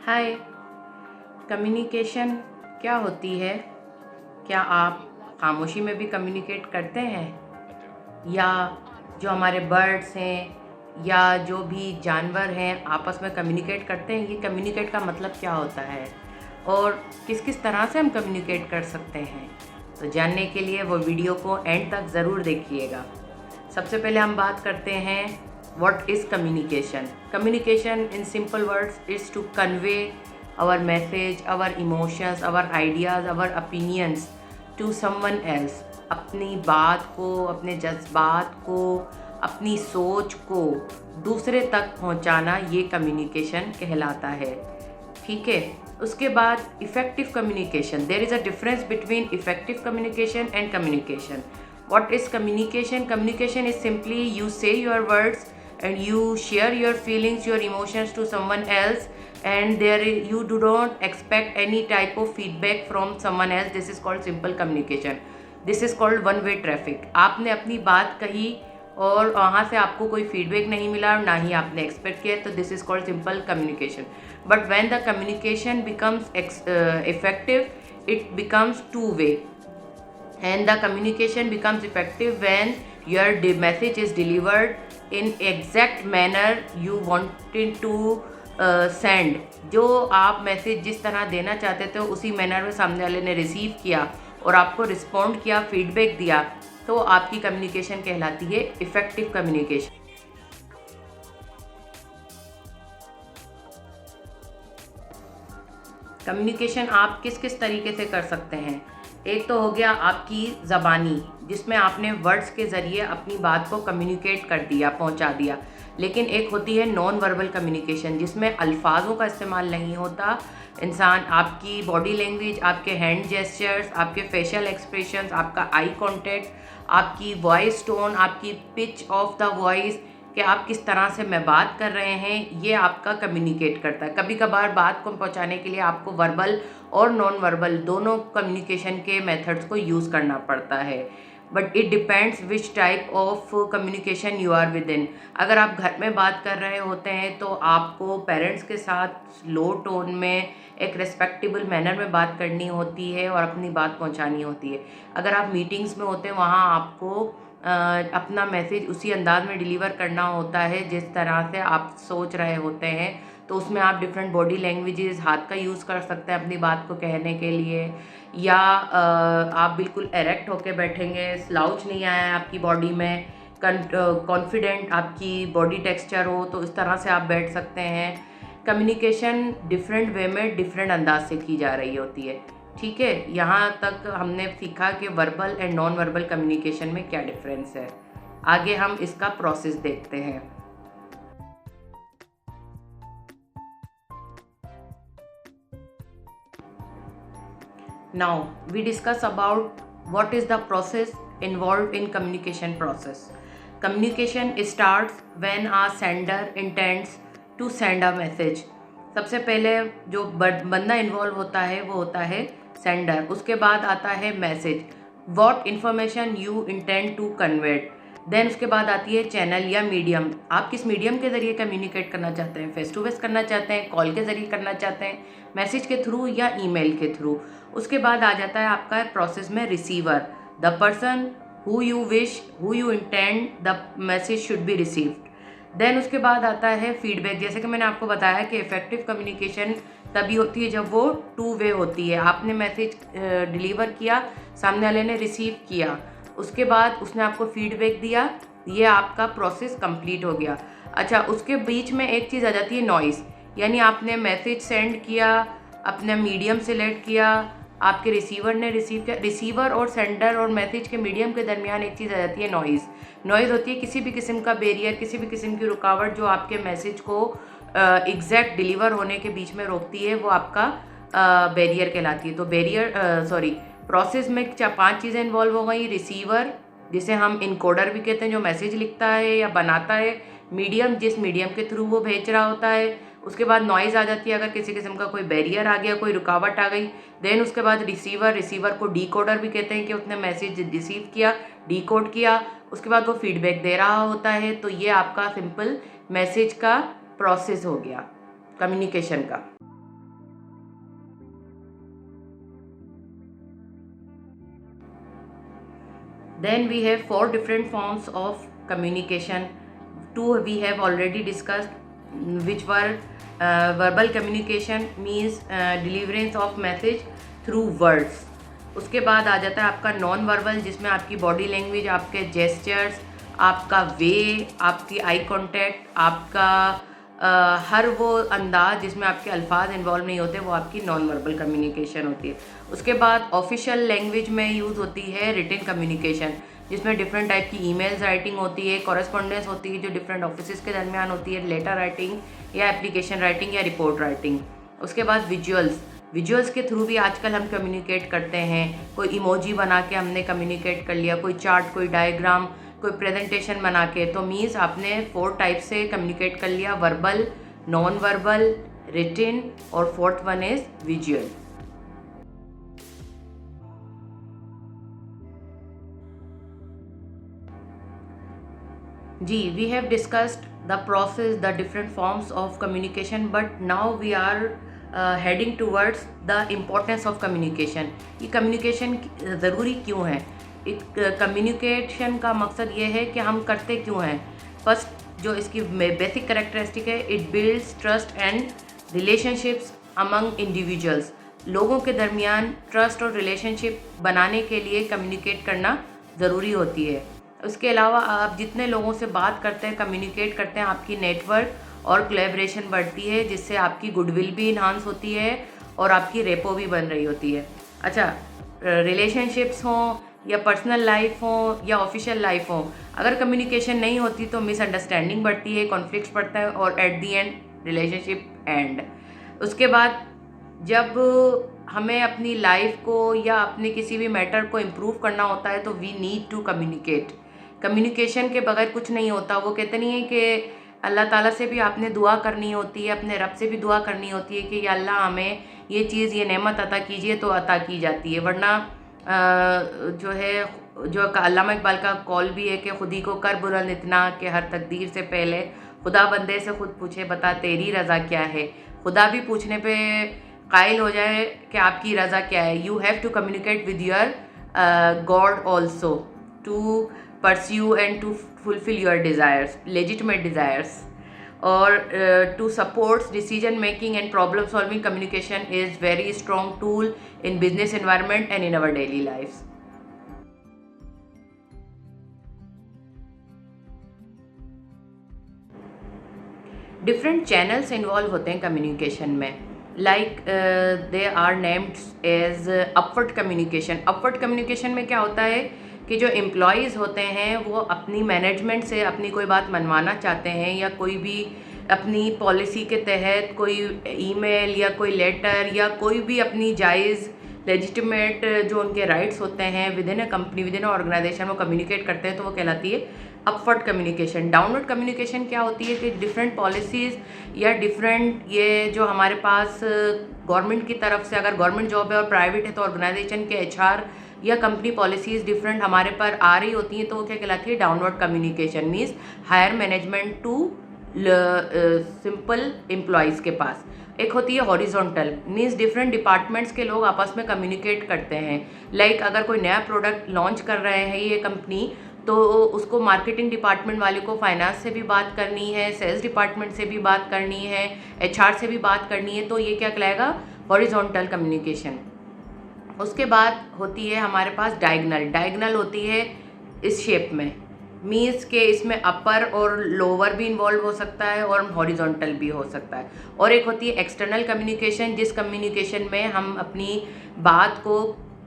हाय। Communication क्या होती है? क्या आप खामोशी में भी कम्युनिकेट करते हैं, या जो हमारे बर्ड्स हैं या जो भी जानवर हैं आपस में कम्युनिकेट करते हैं? ये कम्युनिकेट का मतलब क्या होता है और किस किस तरह से हम कम्युनिकेट कर सकते हैं? तो जानने के लिए वो वीडियो को एंड तक ज़रूर देखिएगा। सबसे पहले हम बात करते हैं what is communication. Communication in simple words is to convey our message, our emotions, our ideas, our opinions to someone else. अपनी बात को, अपने जज्बात को, अपनी सोच को दूसरे तक पहुंचाना, ये कम्युनिकेशन कहलाता है। ठीक है। उसके बाद effective communication. There is a difference between effective communication and communication. What is communication? Communication is simply you say your words and you share your feelings, your emotions to someone else, and you do not expect any type of feedback from someone else. This is called simple communication. This is called one way traffic. आपने अपनी बात कही और वहाँ से आपको कोई feedback नहीं मिला और ना ही आपने एक्सपेक्ट किया, तो this is called simple communication. But when the communication becomes effective, it becomes two way. And the communication becomes effective when your message is delivered in exact manner you wanted to send. जो आप message जिस तरह देना चाहते थे उसी manner में सामने वाले ने रिसीव किया और आपको रिस्पॉन्ड किया, फीडबैक दिया, तो आपकी कम्युनिकेशन कहलाती है इफ़ेक्टिव कम्युनिकेशन. कम्युनिकेशन आप किस किस तरीके से कर सकते हैं? एक तो हो गया आपकी ज़बानी, जिसमें आपने वर्ड्स के ज़रिए अपनी बात को कम्युनिकेट कर दिया, पहुंचा दिया. लेकिन एक होती है नॉन वर्बल कम्युनिकेशन, जिसमें अल्फाजों का इस्तेमाल नहीं होता. इंसान आपकी बॉडी लैंग्वेज, आपके हैंड जेस्चर्स, आपके फेशियल एक्सप्रेशंस, आपका आई कांटेक्ट, आपकी वॉइस टोन, आपकी पिच ऑफ द वॉइस, कि आप किस तरह से मैं बात कर रहे हैं, ये आपका कम्युनिकेट करता है. कभी कभार बात को पहुंचाने के लिए आपको वर्बल और नॉन वर्बल दोनों कम्युनिकेशन के मेथड्स को यूज़ करना पड़ता है. But it depends which type of communication you are with in. अगर आप घर में बात कर रहे होते हैं तो आपको पेरेंट्स के साथ लो टोन में एक रिस्पेक्टेबल मैनर में बात करनी होती है और अपनी बात पहुंचानी होती है. अगर आप मीटिंग्स में होते हैं वहाँ आपको अपना मैसेज उसी अंदाज में डिलीवर करना होता है जिस तरह से आप सोच रहे होते हैं. तो उसमें आप डिफरेंट बॉडी लैंग्वेजेस, हाथ का यूज़ कर सकते हैं अपनी बात को कहने के लिए, या आप बिल्कुल एरेक्ट होके बैठेंगे, स्लाउच नहीं आया है आपकी बॉडी में, कॉन्फिडेंट आपकी बॉडी टेक्सचर हो, तो इस तरह से आप बैठ सकते हैं. कम्युनिकेशन डिफरेंट वे में डिफरेंट अंदाज से की जा रही होती है. ठीक है, यहाँ तक हमने सीखा कि verbal and non verbal communication में क्या डिफरेंस है. आगे हम इसका प्रोसेस देखते हैं. Now we discuss about what is the process involved in communication process. Communication starts when a sender intends to send a message. सबसे पहले जो बंदा इन्वॉल्व होता है वो होता है सेंडर. उसके बाद आता है message, what information you intend to convey. Then उसके बाद आती है चैनल या मीडियम. आप किस मीडियम के ज़रिए कम्युनिकेट करना चाहते हैं? फेस टू फेस करना चाहते हैं, कॉल के ज़रिए करना चाहते हैं, मैसेज के थ्रू या ईमेल के थ्रू. उसके बाद आ जाता है आपका प्रोसेस में receiver, the person who you intend the message should be received. Then उसके बाद आता है फीडबैक. जैसे कि मैंने आपको बताया कि इफ़ेक्टिव कम्युनिकेशन तभी होती है जब वो टू वे होती है. आपने मैसेज डिलीवर किया, सामने वाले ने रिसीव किया, उसके बाद उसने आपको फीडबैक दिया, ये आपका प्रोसेस कंप्लीट हो गया. अच्छा, उसके बीच में एक चीज़ आ जाती है नॉइज़. यानी आपने मैसेज सेंड किया, अपने मीडियम सेलेक्ट किया, आपके रिसीवर ने रिसीव किया. रिसीवर और सेंडर और मैसेज के मीडियम के दरमियान एक चीज़ आ जाती है नॉइज़. नॉइज़ होती है किसी भी किस्म का बैरियर, किसी भी किस्म की रुकावट जो आपके मैसेज को एग्जैक्ट डिलीवर होने के बीच में रोकती है, वो आपका बैरियर कहलाती है. तो प्रोसेस में 5 चीज़ें इन्वॉल्व हो गई. रिसीवर, जिसे हम इनकोडर भी कहते हैं, जो मैसेज लिखता है या बनाता है. मीडियम, जिस मीडियम के थ्रू वो भेज रहा होता है. उसके बाद नॉइज़ आ जाती है अगर किसी किस्म का कोई बैरियर आ गया, कोई रुकावट आ गई. देन उसके बाद रिसीवर को डीकोडर भी कहते हैं कि उसने मैसेज रिसीव किया, डीकोड किया, उसके बाद वो फीडबैक दे रहा होता है. तो ये आपका सिंपल मैसेज का प्रोसेस हो गया कम्युनिकेशन का. Then we have four different forms of communication. Two we have already discussed, which were verbal communication, means deliverance of message through words. उसके बाद आ जाता है आपका नॉन वर्बल, जिसमें आपकी बॉडी लैंग्वेज, आपके जेस्चर्स, आपका वे, आपकी आई कांटेक्ट, आपका हर वो अंदाज जिसमें आपके अल्फाज इन्वॉल्व नहीं होते, वो आपकी नॉन वर्बल कम्युनिकेशन होती है। उसके बाद ऑफिशियल लैंग्वेज में यूज़ होती है रिटन कम्युनिकेशन, जिसमें डिफरेंट टाइप की ईमेल्स राइटिंग होती है, कॉरेस्पॉन्डेंस होती है जो डिफरेंट ऑफिस के दरमियान होती है, लेटर राइटिंग या एप्लीकेशन राइटिंग या रिपोर्ट राइटिंग। उसके बाद विजुअल्स के थ्रू भी आजकल हम कम्युनिकेट करते हैं। कोई इमोजी बना के हमने कम्युनिकेट कर लिया, कोई चार्ट, कोई डायग्राम, कोई प्रेजेंटेशन बना के। तो मीन्स आपने 4 टाइप से कम्युनिकेट कर लिया, वर्बल, नॉन वर्बल, रिटन और फोर्थ वन इज विजुअल। जी, we have discussed the process, the different forms of communication, but now we are heading towards the importance of communication. ये communication ज़रूरी क्यों है? एक communication का मकसद ये है कि हम करते क्यों हैं। फर्स्ट जो इसकी बेसिक करेक्टरिस्टिक है, it builds trust and relationships among individuals. लोगों के दरमियान ट्रस्ट और रिलेशनशिप बनाने के लिए कम्युनिकेट करना ज़रूरी होती है। उसके अलावा आप जितने लोगों से बात करते हैं, कम्युनिकेट करते हैं, आपकी नेटवर्क और कोलैबोरेशन बढ़ती है, जिससे आपकी गुडविल भी इन्हांस होती है और आपकी रेपो भी बन रही होती है। अच्छा, रिलेशनशिप्स हों या पर्सनल लाइफ हो या ऑफिशियल लाइफ हो, अगर कम्युनिकेशन नहीं होती तो मिसअंडरस्टैंडिंग बढ़ती है, कॉन्फ्लिक्ट्स बढ़ता है और at the and relationship and. उसके बाद जब हमें अपनी लाइफ को या अपने किसी भी मैटर को इम्प्रूव करना होता है तो we need to communicate. Communication के बगैर कुछ नहीं होता। वो कहते नहीं है कि अल्लाह ताला से भी आपने दुआ करनी होती है, अपने रब से भी दुआ करनी होती है कि या अल्लाह हमें ये चीज़, ये नेमत अता कीजिए, तो अता की जाती है। वरना जो है, जो अल्लामा इकबाल का कॉल भी है कि खुदी को कर बुलंद इतना कि हर तकदीर से पहले खुदा बंदे से खुद पूछे बता तेरी रज़ा क्या है। खुदा भी पूछने पे कायल हो जाए कि आपकी रज़ा क्या है। You have to communicate with your god also to pursue and to fulfill your desires, legitimate desires, or to support decision making and problem solving. Communication is very strong tool in business environment and in our daily lives. Different channels involve होते हैं communication में, like they are named as upward communication. Upward communication में क्या होता है कि जो employees होते हैं वो अपनी मैनेजमेंट से अपनी कोई बात मनवाना चाहते हैं या कोई भी अपनी पॉलिसी के तहत कोई ईमेल या कोई लेटर या कोई भी अपनी जायज़ लेजिटिमेट जो उनके राइट्स होते हैं within a company, within a organisation, वो कम्युनिकेट करते हैं, तो वो कहलाती है अपवर्ड कम्युनिकेशन। डाउनवर्ड कम्युनिकेशन क्या होती है कि डिफरेंट पॉलिसीज़ या डिफरेंट ये जो हमारे पास गवर्नमेंट की तरफ से, अगर गवर्नमेंट जॉब है और प्राइवेट है तो ऑर्गेनाइजेशन के HR या कंपनी पॉलिसीज़ डिफरेंट हमारे पर आ रही होती हैं, तो वो क्या कहलाती है downward communication. Means higher management to simple employees के पास। एक होती है हॉरिजॉन्टल, मीन्स डिफरेंट डिपार्टमेंट्स के लोग आपस में कम्युनिकेट करते हैं। लाइक अगर कोई नया प्रोडक्ट लॉन्च कर रहे हैं ये कंपनी, तो उसको मार्केटिंग डिपार्टमेंट वाले को फाइनेंस से भी बात करनी है, सेल्स डिपार्टमेंट से भी बात करनी है, HR से भी बात करनी है, तो ये क्या कहलाएगा हॉरिजॉन्टल कम्युनिकेशन। उसके बाद होती है हमारे पास डायगनल होती है इस शेप में, मीन्स के इसमें अपर और लोअर भी इन्वॉल्व हो सकता है और हॉरिजॉन्टल भी हो सकता है। और एक होती है एक्सटर्नल कम्युनिकेशन, जिस कम्युनिकेशन में हम अपनी बात को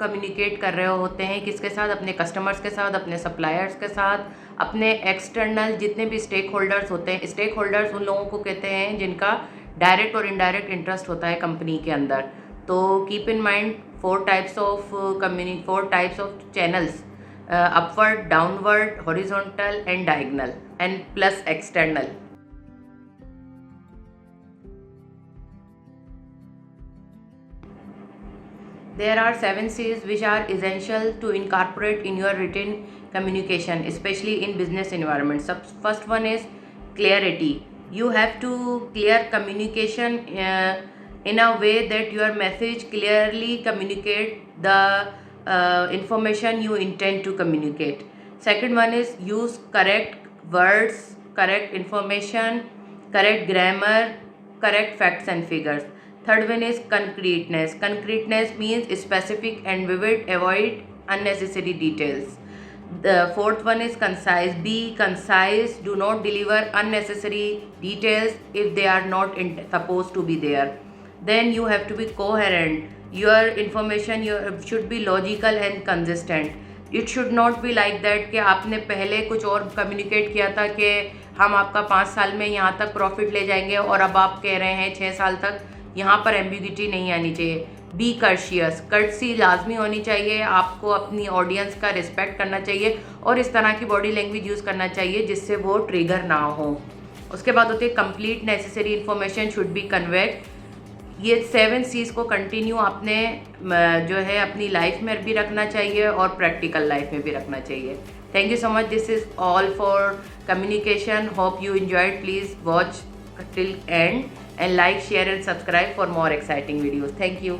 कम्युनिकेट कर रहे होते हैं किसके साथ, अपने कस्टमर्स के साथ, अपने सप्लायर्स के साथ, अपने एक्सटर्नल जितने भी स्टेक होल्डर्स होते हैं। स्टेक होल्डर्स उन लोगों को कहते हैं जिनका डायरेक्ट और इनडायरेक्ट इंटरेस्ट होता है कंपनी के अंदर। तो keep in mind 4 types of channels, upward, downward, horizontal and diagonal, and plus external. There are 7 C's which are essential to incorporate in your written communication, especially in business environments. First one is clarity. You have to clear communication in a way that your message clearly communicate the information you intend to communicate. Second one is use correct words, correct information, correct grammar, correct facts and figures. Third one is concreteness. Concreteness means specific and vivid, avoid unnecessary details. The fourth one is concise. Be concise. Do not deliver unnecessary details if they are not supposed to be there. Then you have to be coherent. Your information should be logical and consistent. It should not be like that कि आपने पहले कुछ और communicate किया था कि हम आपका 5 साल में यहाँ तक प्रॉफिट ले जाएंगे और अब आप कह रहे हैं 6 साल तक. यहाँ पर एम्बिग्यूटी नहीं आनी चाहिए. बी कर्शियस. कर्टसी लाजमी होनी चाहिए. आपको अपनी ऑडियंस का रिस्पेक्ट करना चाहिए और इस तरह की बॉडी लैंग्वेज यूज़ करना चाहिए जिससे वो ट्रिगर ना हो. उसके बाद होती है complete necessary information should be conveyed. ये 7 C's को कंटिन्यू आपने जो है अपनी लाइफ में भी रखना चाहिए और प्रैक्टिकल लाइफ में भी रखना चाहिए. Thank you so much. This is all for communication. Hope you enjoyed. Please watch till end and like, share and subscribe for more exciting videos. Thank you.